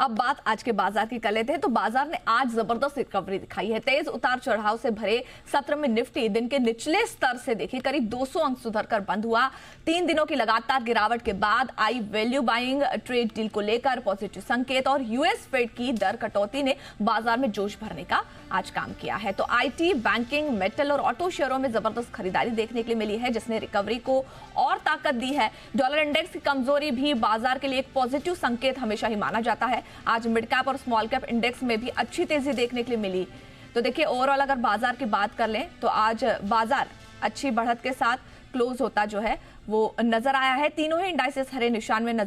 अब बात आज के बाजार की कर लेते हैं। तो बाजार ने आज जबरदस्त रिकवरी दिखाई है। तेज उतार चढ़ाव से भरे सत्र में निफ्टी दिन के निचले स्तर से देखिए करीब 200 अंक सुधरकर बंद हुआ। 3 दिनों की लगातार गिरावट के बाद I value buying trade deal को लेकर पॉजिटिव संकेत और यूएस फेड की दर कटौती ने बाजार में जोश भरने का आज काम किया है। तो आईटी, बैंकिंग, मेटल और ऑटो शेयरों में जबरदस्त खरीदारी देखने के लिए मिली है, जिसने रिकवरी को और ताकत दी है। डॉलर इंडेक्स की कमजोरी भी बाजार के लिए एक पॉजिटिव संकेत हमेशा ही माना जाता है। आज मिड कैप और स्मॉल कैप इंडेक्स में भी अच्छी तेजी देखने के लिए मिली। तो देखिए ओवरऑल अगर बाजार की बात कर लें तो आज बाजार अच्छी बढ़त के साथ क्लोज होता जो है वो नजर आया है। तीनों ही इंडाइसेस हरे निशान में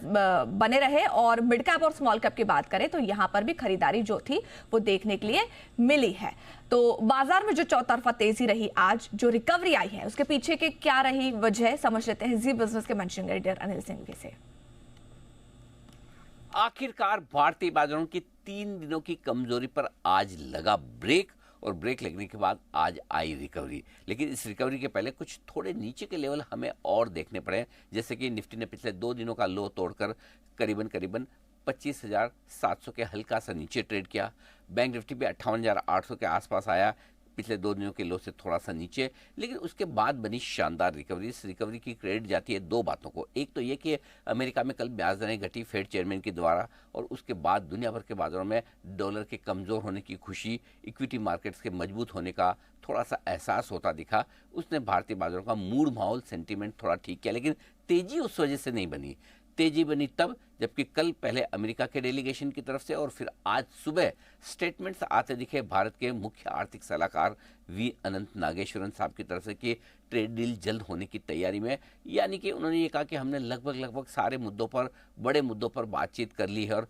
बने रहे और मिड कैप और स्मॉल कैप की बात करें तो यहां पर भी खरीदारी जो थी वो देखने के लिए मिली है। तो बाजार में जो चौतरफा तेजी रही, आज जो रिकवरी आई है, उसके पीछे की क्या रही वजह समझ लेते हैं जी बिजनेस के मैनेजिंग एडिटर अनिल सिंघवी से। आखिरकार भारतीय बाजारों की 3 दिनों की कमजोरी पर आज लगा ब्रेक और ब्रेक लगने के बाद आज आई रिकवरी। लेकिन इस रिकवरी के पहले कुछ थोड़े नीचे के लेवल हमें और देखने पड़े, जैसे कि निफ्टी ने पिछले 2 दिनों का लो तोड़कर करीबन 25,700 के हल्का सा नीचे ट्रेड किया। बैंक निफ्टी भी 58,800 के आसपास आया, पिछले 2 दिनों के लो से थोड़ा सा नीचे। लेकिन उसके बाद बनी शानदार रिकवरी। इस रिकवरी की क्रेडिट जाती है 2 बातों को। एक तो ये कि अमेरिका में कल ब्याज दरें घटी फेड चेयरमैन के द्वारा, और उसके बाद दुनिया भर के बाजारों में डॉलर के कमज़ोर होने की खुशी, इक्विटी मार्केट्स के मजबूत होने का थोड़ा सा एहसास होता दिखा। उसने भारतीय बाजारों का मूड माहौल सेंटीमेंट थोड़ा ठीक किया, लेकिन तेजी उस वजह से नहीं बनी। तेजी बनी तब जबकि कल पहले अमेरिका के डेलीगेशन की तरफ से और फिर आज सुबह स्टेटमेंट्स आते दिखे भारत के मुख्य आर्थिक सलाहकार वी अनंत नागेश्वरन साहब की तरफ से कि ट्रेड डील जल्द होने की तैयारी में। यानी कि उन्होंने ये कहा कि हमने लगभग सारे मुद्दों पर, बड़े मुद्दों पर बातचीत कर ली है और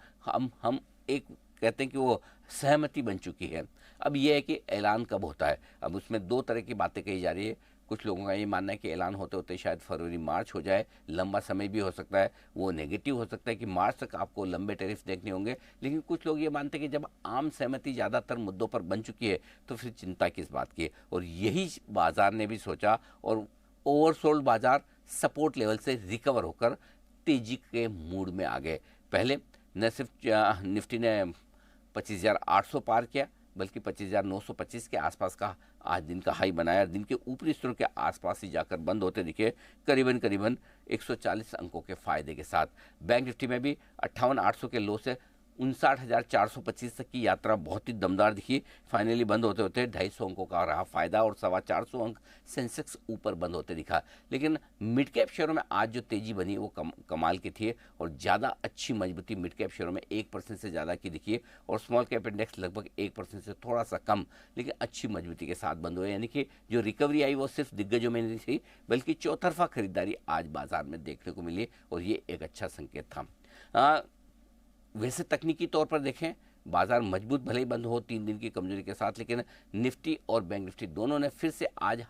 हम एक कहते हैं कि वो सहमति बन चुकी है। अब यह है कि ऐलान कब होता है। अब उसमें 2 तरह की बातें कही जा रही है। कुछ लोगों का ये मानना है कि ऐलान होते होते शायद फरवरी मार्च हो जाए, लंबा समय भी हो सकता है। वो नेगेटिव हो सकता है कि मार्च तक आपको लंबे टैरिफ देखने होंगे। लेकिन कुछ लोग ये मानते हैं कि जब आम सहमति ज़्यादातर मुद्दों पर बन चुकी है तो फिर चिंता किस बात की है। और यही बाजार ने भी सोचा और ओवरसोल्ड बाजार सपोर्ट लेवल से रिकवर होकर तेजी के मूड में आ गए। पहले न सिर्फ निफ्टी ने 25,800 पार किया, बल्कि 25,925 के आसपास का आज दिन का हाई बनाया। दिन के ऊपरी स्तरों के आसपास ही जाकर बंद होते दिखे करीबन 140 अंकों के फायदे के साथ। बैंक निफ्टी में भी 58,800 के लो से 59,425 तक की यात्रा बहुत ही दमदार दिखी। फाइनली बंद होते होते 250 अंकों का रहा फायदा और 425 अंक सेंसेक्स ऊपर बंद होते दिखा। लेकिन मिड कैप शेयरों में आज जो तेजी बनी वो कमाल की थी और ज़्यादा अच्छी मजबूती मिड कैप शेयरों में 1% से ज़्यादा की दिखी और स्मॉल कैप इंडेक्स लगभग 1% से थोड़ा सा कम, लेकिन अच्छी मजबूती के साथ बंद हुए। यानी कि जो रिकवरी आई वो सिर्फ दिग्गजों में नहीं थी, बल्कि चौतरफा खरीदारी आज बाजार में देखने को मिली और ये एक अच्छा संकेत था। वैसे तकनीकी तौर पर देखें बाजार मजबूत भले ही बंद हो 3 दिन की कमजोरी के साथ, लेकिन निफ्टी और बैंक निफ्टी दोनों ने फिर से आज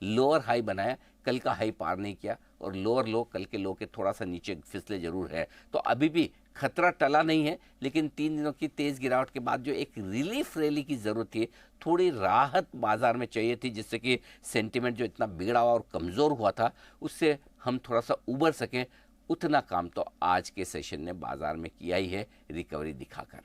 लोअर हाई बनाया। कल का हाई पार नहीं किया और लोअर लो कल के लो के थोड़ा सा नीचे फिसले जरूर है। तो अभी भी खतरा टला नहीं है, लेकिन 3 दिनों की तेज गिरावट के बाद जो एक रिलीफ रैली की जरूरत थी, थोड़ी राहत बाजार में चाहिए थी, जिससे कि सेंटिमेंट जो इतना बिगड़ा हुआ और कमज़ोर हुआ था उससे हम थोड़ा सा उबर सकें। उतना काम तो आज के सेशन ने बाजार में किया ही है रिकवरी दिखाकर।